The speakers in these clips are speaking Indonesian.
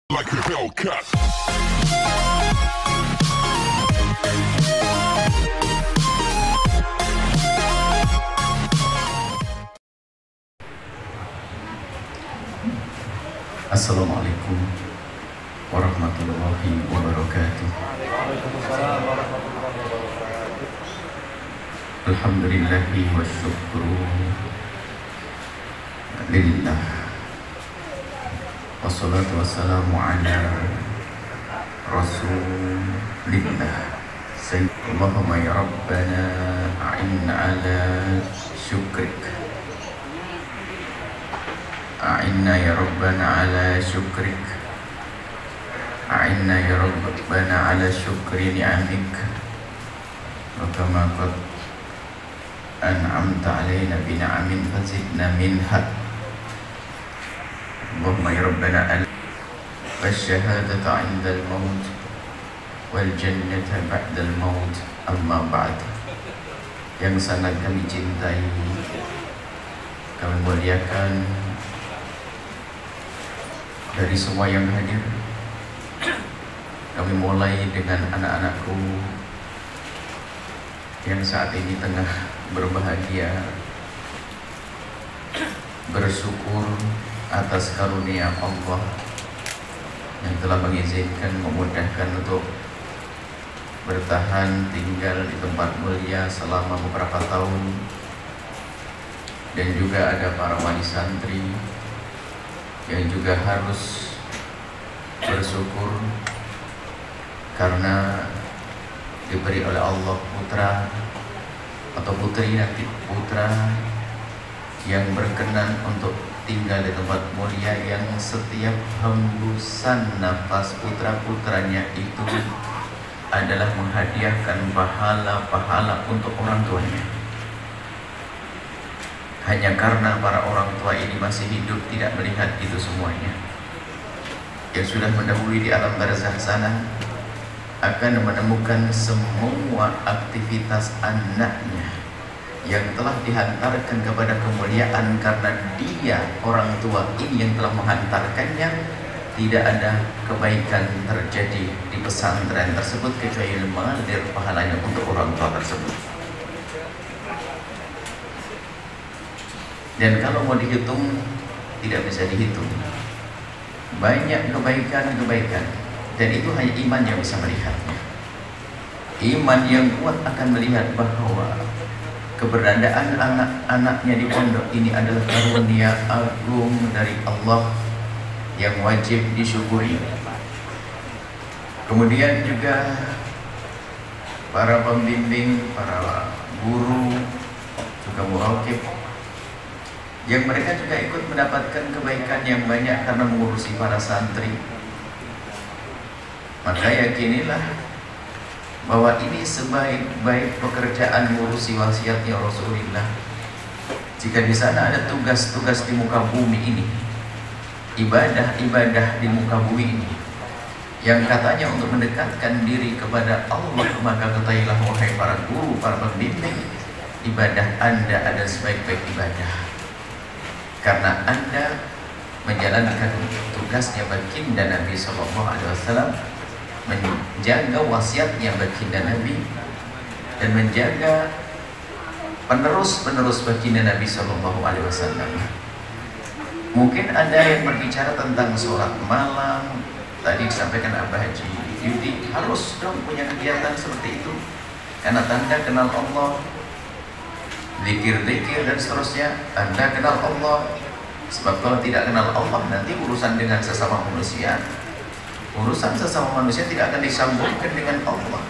Like a Hellcat. Assalamualaikum warahmatullahi wabarakatuh. Alhamdulillahi wa syukru lillah. Wassalatu wassalamu ala rasulillah. Allahumma ya Rabbana a'inna ala syukrik. A'inna ya Rabbana ala syukrik. A'inna ya Rabbana ala syukri ni'amik. Wa kama qad an'amta alaina bi ni'amin fazidna minha. Allahumma ya Rabbana al-syahadata 'inda al-maut wal jannata ba'da al-maut. Amma ba'd. Yang sangat kami cintai, kami muliakan, dari semua yang hadir, kami mulai dengan anak-anakku yang saat ini tengah berbahagia, bersyukur atas karunia Allah yang telah mengizinkan, memudahkan untuk bertahan tinggal di tempat mulia selama beberapa tahun. Dan juga ada para wali santri yang juga harus bersyukur karena diberi oleh Allah putra atau putri, nanti putra yang berkenan untuk tinggal di tempat mulia, yang setiap hembusan nafas putra-putranya itu adalah menghadiahkan pahala-pahala untuk orang tuanya. Hanya karena para orang tua ini masih hidup, tidak melihat itu semuanya. Yang sudah mendahului di alam barzakh sana akan menemukan semua aktivitas anaknya yang telah dihantarkan kepada kemuliaan karena dia, orang tua ini yang telah menghantarkannya. Tidak ada kebaikan terjadi di pesantren tersebut kecuali mengalir pahalanya untuk orang tua tersebut. Dan kalau mau dihitung, tidak bisa dihitung. Banyak kebaikan-kebaikan, dan itu hanya iman yang bisa melihatnya. Iman yang kuat akan melihat bahwa keberadaan anak-anaknya di pondok ini adalah karunia agung dari Allah yang wajib disyukuri. Kemudian juga para pembimbing, para guru, juga muraqib, yang mereka juga ikut mendapatkan kebaikan yang banyak karena mengurusi para santri. Maka yakinilah bahwa ini sebaik-baik pekerjaan mengurusi wasiatnya Rasulullah. Jika di sana ada tugas-tugas di muka bumi ini, ibadah-ibadah di muka bumi ini, yang katanya untuk mendekatkan diri kepada Allah, maka ketahuilah wahai para guru, para pembimbing, ibadah Anda adalah sebaik-baik ibadah. Karena Anda menjalankan tugasnya baginda Nabi SAW, menjaga wasiatnya baginda Nabi, dan menjaga penerus-penerus baginda Nabi SAW. Mungkin ada yang berbicara tentang sholat malam. Tadi disampaikan Abah Haji Yudi, harus dong punya kegiatan seperti itu karena tanda kenal Allah, zikir-zikir dan seterusnya. Anda kenal Allah, sebab kalau tidak kenal Allah nanti urusan dengan sesama manusia, urusan sesama manusia tidak akan disambungkan dengan Allah.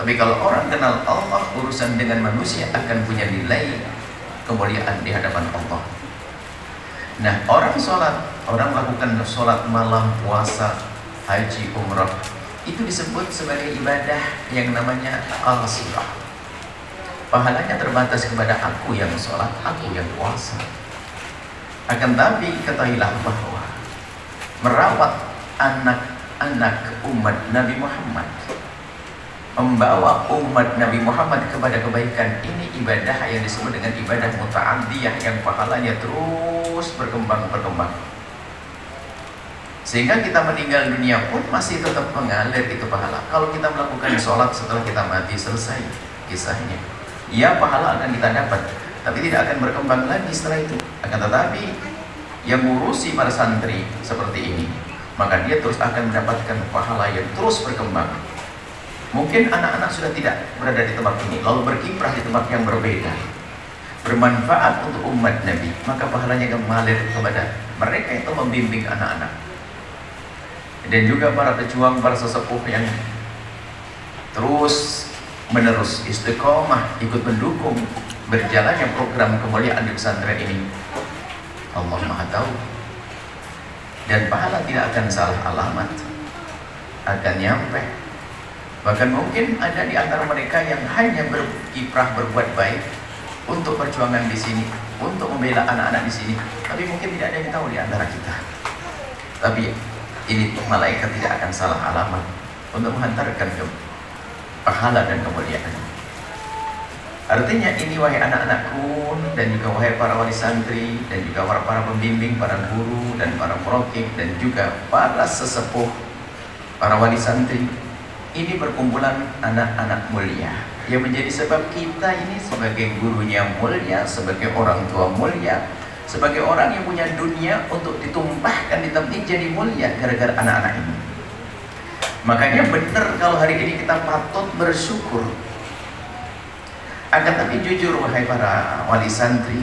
Tapi kalau orang kenal Allah, urusan dengan manusia akan punya nilai kemuliaan di hadapan Allah. Nah, orang sholat, orang melakukan sholat malam, puasa, haji, umrah, itu disebut sebagai ibadah yang namanya al-sirah. Pahalanya terbatas kepada aku yang sholat, aku yang puasa. Akan tapi ketahuilah bahwa merawat anak-anak umat Nabi Muhammad, membawa umat Nabi Muhammad kepada kebaikan, ini ibadah yang disebut dengan ibadah muta'addiyah yang pahalanya terus berkembang. Sehingga kita meninggal dunia pun masih tetap mengalir itu pahala. Kalau kita melakukan sholat setelah kita mati, selesai kisahnya. Ya, pahala akan kita dapat, tapi tidak akan berkembang lagi setelah itu. Akan tetapi yang ngurusi para santri seperti ini, maka dia terus akan mendapatkan pahala yang terus berkembang. Mungkin anak-anak sudah tidak berada di tempat ini, lalu berkiprah di tempat yang berbeda, bermanfaat untuk umat Nabi, maka pahalanya akan mengalir kepada mereka yang telah membimbing anak-anak. Dan juga para pejuang, para sesepuh yang terus menerus istiqomah ikut mendukung berjalannya program kemuliaan di pesantren ini. Allah Maha Tahu, dan pahala tidak akan salah alamat, akan nyampe. Bahkan mungkin ada di antara mereka yang hanya berkiprah berbuat baik untuk perjuangan di sini, untuk membela anak-anak di sini, tapi mungkin tidak ada yang tahu di antara kita. Tapi ini malaikat tidak akan salah alamat untuk menghantarkan ke pahala dan kemuliaan. Artinya ini, wahai anak-anakku, dan juga wahai para wali santri, dan juga para pembimbing, para guru, dan para muraqib, dan juga para sesepuh, para wali santri, ini perkumpulan anak-anak mulia yang menjadi sebab kita ini sebagai gurunya mulia, sebagai orang tua mulia, sebagai orang yang punya dunia untuk ditumpahkan di tempat ini jadi mulia gara-gara anak-anak ini. Makanya benar kalau hari ini kita patut bersyukur. Akan tapi jujur wahai para wali santri,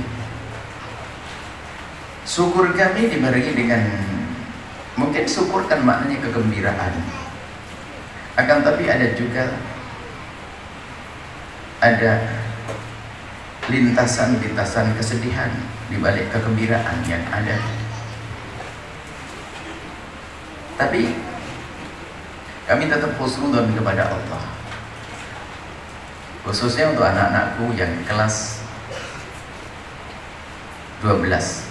syukur kami dibarengi dengan, mungkin syukur kan maknanya kegembiraan, akan tapi ada juga ada lintasan-lintasan kesedihan di balik kegembiraan yang ada. Tapi kami tetap husnudzon kepada Allah, khususnya untuk anak-anakku yang kelas 12.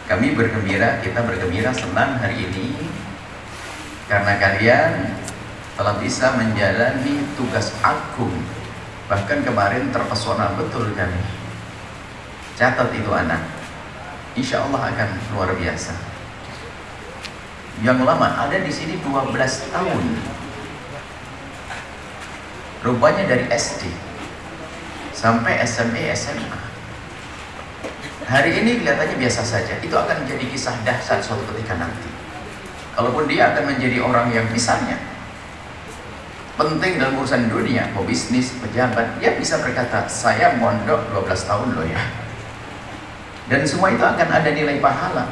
Kami bergembira, kita bergembira, senang hari ini karena kalian telah bisa menjalani tugas agung. Bahkan kemarin terpesona betul kami. Catat itu anak, insya Allah akan luar biasa. Yang lama ada di sini 12 tahun. Rupanya dari SD sampai SMP, SMA. Hari ini kelihatannya biasa saja. Itu akan menjadi kisah dahsyat suatu ketika nanti. Kalaupun dia akan menjadi orang yang misalnya penting dalam urusan dunia, pebisnis, pejabat, dia bisa berkata, saya mondok 12 tahun loh ya. Dan semua itu akan ada nilai pahala.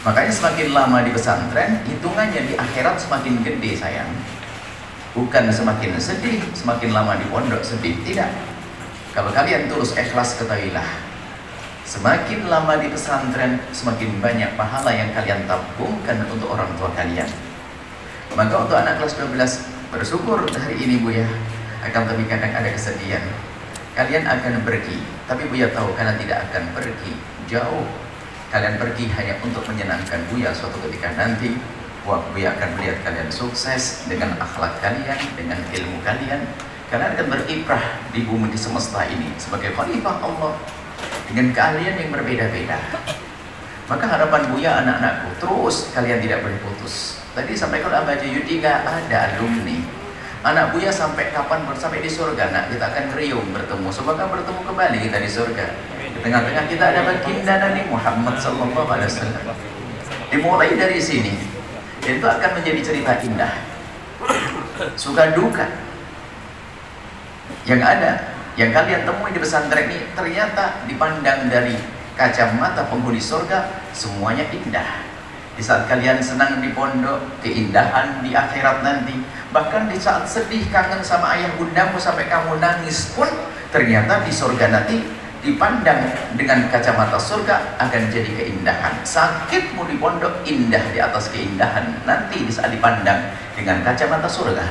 Makanya semakin lama di pesantren, hitungannya di akhirat semakin gede sayang. Bukan semakin sedih, semakin lama di pondok sedih. Tidak. Kalau kalian tulus ikhlas, ketahuilah, semakin lama di pesantren, semakin banyak pahala yang kalian tabungkan untuk orang tua kalian. Maka untuk anak kelas 12, bersyukur hari ini Buya. Akan tapi kadang ada kesedihan. Kalian akan pergi, tapi Buya tahu kalian tidak akan pergi jauh. Kalian pergi hanya untuk menyenangkan Buya suatu ketika nanti. Wah, Buya akan melihat kalian sukses dengan akhlak kalian, dengan ilmu kalian. Kalian akan berikrah di bumi di semesta ini sebagai khalifah Allah dengan keahlian yang berbeda-beda. Maka harapan Buya, anak-anakku, terus kalian tidak boleh putus. Tadi sampai kalau Abah Yudi gak ada alumni. Anak Buya sampai kapan, sampai di surga, nak kita akan riung bertemu. Semoga bertemu kembali kita di surga. Di tengah-tengah kita ada baginda Nabi Muhammad SAW. Dimulai dari sini, itu akan menjadi cerita indah, suka duka yang ada, yang kalian temui di pesantren ini. Ternyata dipandang dari kacamata penghuni surga, semuanya indah. Di saat kalian senang di pondok, keindahan di akhirat nanti. Bahkan di saat sedih, kangen sama ayah bundamu sampai kamu nangis pun, ternyata di surga nanti dipandang dengan kacamata surga akan jadi keindahan. Sakitmu di pondok indah di atas keindahan nanti di saat dipandang dengan kacamata surga.